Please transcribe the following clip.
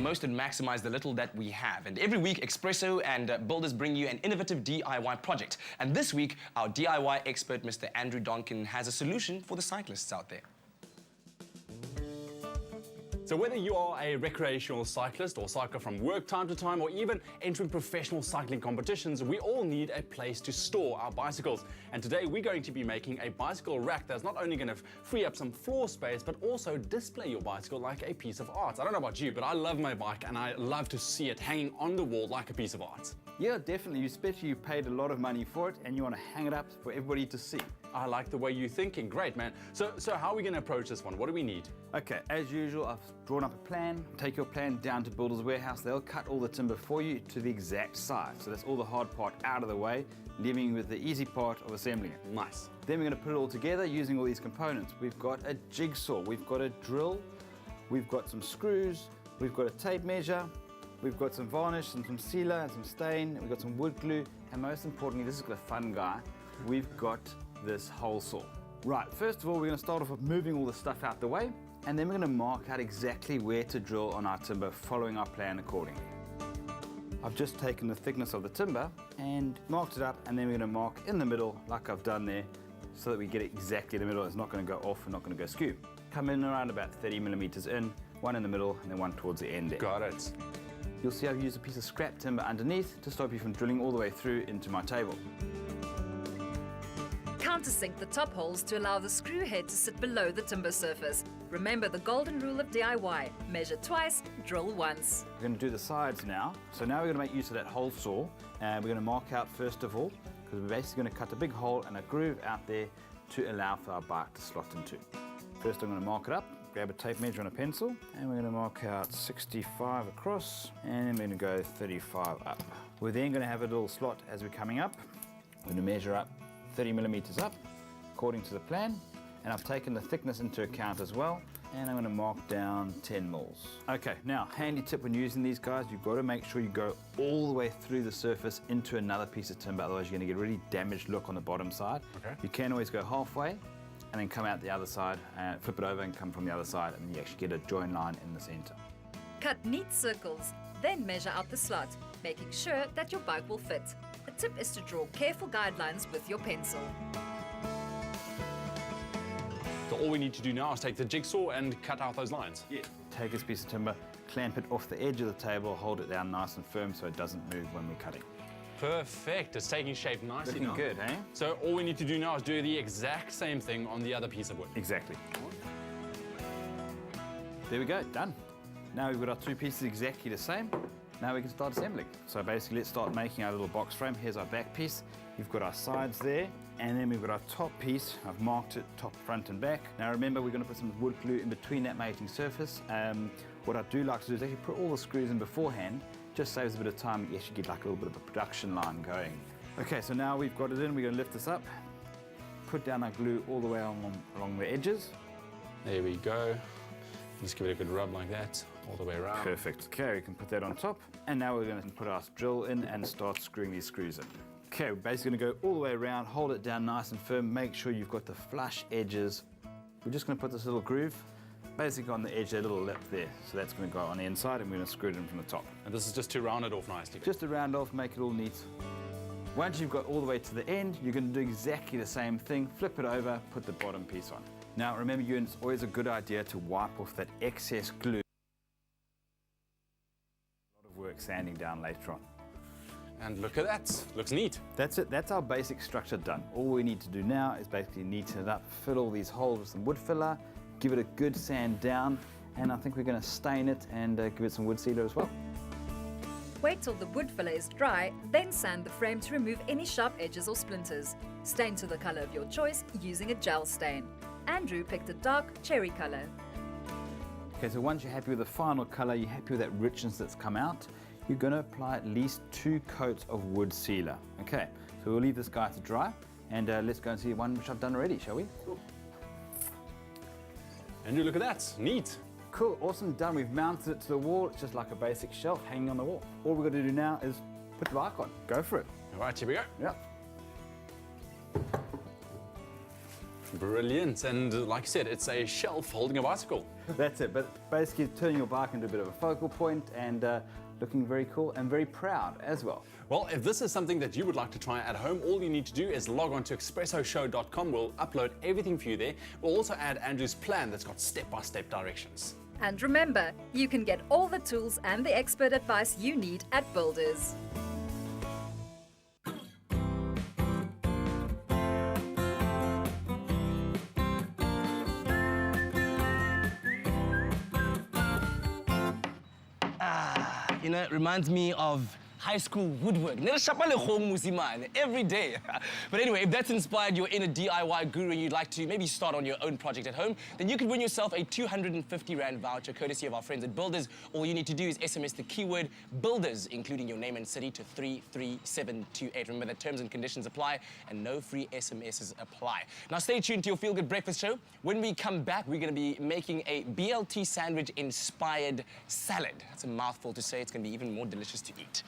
most and maximize the little that we have. And every week, Expresso and builders bring you an innovative DIY project. And this week, our DIY expert, Mr. Andrew Donkin, has a solution for the cyclists out there. So whether you are a recreational cyclist or cycle from work time to time or even entering professional cycling competitions, we all need a place to store our bicycles. And today we're going to be making a bicycle rack that's not only going to free up some floor space, but also display your bicycle like a piece of art. I don't know about you, but I love my bike and I love to see it hanging on the wall like a piece of art. Yeah, definitely, especially you paid a lot of money for it and you want to hang it up for everybody to see. I like the way you're thinking. Great, man. So how are we going to approach this one? What do we need? Okay, as usual, I've drawn up a plan. Take your plan down to Builder's Warehouse. They'll cut all the timber for you to the exact size. So that's all the hard part out of the way, leaving you with the easy part of assembling it. Nice. Then we're going to put it all together using all these components. We've got a jigsaw, we've got a drill, we've got some screws, we've got a tape measure, we've got some varnish and some sealer and some stain, we've got some wood glue, and most importantly, this is the fun guy, we've got this hole saw. Right, first of all, we're going to start off with moving all the stuff out the way, and then we're going to mark out exactly where to drill on our timber, following our plan accordingly. I've just taken the thickness of the timber and marked it up, and then we're going to mark in the middle, like I've done there, so that we get it exactly in the middle. It's not going to go off and not going to go skew. Come in around about 30 millimeters in, one in the middle, and then one towards the end there. Got it. You'll see I've used a piece of scrap timber underneath to stop you from drilling all the way through into my table. Countersink the top holes to allow the screw head to sit below the timber surface. Remember the golden rule of DIY, measure twice, drill once. We're going to do the sides now. So now we're going to make use of that hole saw, and we're going to mark out first of all, because we're basically going to cut a big hole and a groove out there to allow for our bike to slot into. First I'm going to mark it up, grab a tape measure and a pencil, and we're going to mark out 65 across, and then we're going to go 35 up. We're then going to have a little slot as we're coming up. We're going to measure up 30 millimeters up, according to the plan, and I've taken the thickness into account as well, and I'm going to mark down 10 mils. Okay, now, handy tip when using these guys, you've got to make sure you go all the way through the surface into another piece of timber, otherwise you're going to get a really damaged look on the bottom side. Okay. You can always go halfway, and then come out the other side, and flip it over and come from the other side, and you actually get a join line in the center. Cut neat circles, then measure out the slot, making sure that your bike will fit. The tip is to draw careful guidelines with your pencil. So all we need to do now is take the jigsaw and cut out those lines. Yeah. Take this piece of timber, clamp it off the edge of the table, hold it down nice and firm so it doesn't move when we're cutting. Perfect. It's taking shape nicely now. Looking good, eh? So all we need to do now is do the exact same thing on the other piece of wood. Exactly. There we go, done. Now we've got our two pieces exactly the same. Now we can start assembling. So basically, let's start making our little box frame. Here's our back piece. We've got our sides there, and then we've got our top piece. I've marked it top, front, and back. Now remember, we're going to put some wood glue in between that mating surface. What I do like to do is actually put all the screws in beforehand. Just saves a bit of time. You actually get like a little bit of a production line going. Okay, so now we've got it in. We're going to lift this up, put down our glue all the way along the edges. There we go. Just give it a good rub like that, all the way around. Perfect. Okay, we can put that on top. And now we're going to put our drill in and start screwing these screws in. Okay, we're basically going to go all the way around, hold it down nice and firm, make sure you've got the flush edges. We're just going to put this little groove basically on the edge, that little lip there. So that's going to go on the inside, and we're going to screw it in from the top. And this is just to round it off nicely. Just to round off, make it all neat. Once you've got all the way to the end, you're going to do exactly the same thing. Flip it over, put the bottom piece on. Now remember, Ewan, it's always a good idea to wipe off that excess glue. A lot of work sanding down later on. And look at that, looks neat. That's it, that's our basic structure done. All we need to do now is basically neaten it up, fill all these holes with some wood filler, give it a good sand down, and I think we're going to stain it and give it some wood sealer as well. Wait till the wood filler is dry, then sand the frame to remove any sharp edges or splinters. Stain to the color of your choice using a gel stain. Andrew picked a dark cherry color. Okay, so once you're happy with the final color, you're happy with that richness that's come out, you're going to apply at least 2 coats of wood sealer. Okay, so we'll leave this guy to dry, and let's go and see one which I've done already, shall we? Cool. Andrew, look at that, neat. Cool, awesome, done. We've mounted it to the wall. It's just like a basic shelf hanging on the wall. All we've got to do now is put the bike on. Go for it. All right, here we go. Yep. Brilliant. And like I said, it's a shelf holding a bicycle. That's it, but basically turning your bike into a bit of a focal point and looking very cool and very proud as well. Well, if this is something that you would like to try at home, all you need to do is log on to expressoshow.com. We'll upload everything for you there. We'll also add Andrew's plan that's got step-by-step directions. And remember, you can get all the tools and the expert advice you need at Builders. You know, it reminds me of high school woodwork. Every day. But anyway, if that's inspired your inner DIY guru and you'd like to maybe start on your own project at home, then you could win yourself a 250 Rand voucher courtesy of our friends at Builders. All you need to do is SMS the keyword Builders, including your name and city, to 33728. Remember that terms and conditions apply and no free SMSs apply. Now stay tuned to your Feel Good Breakfast show. When we come back, we're going to be making a BLT sandwich inspired salad. That's a mouthful to say. It's going to be even more delicious to eat.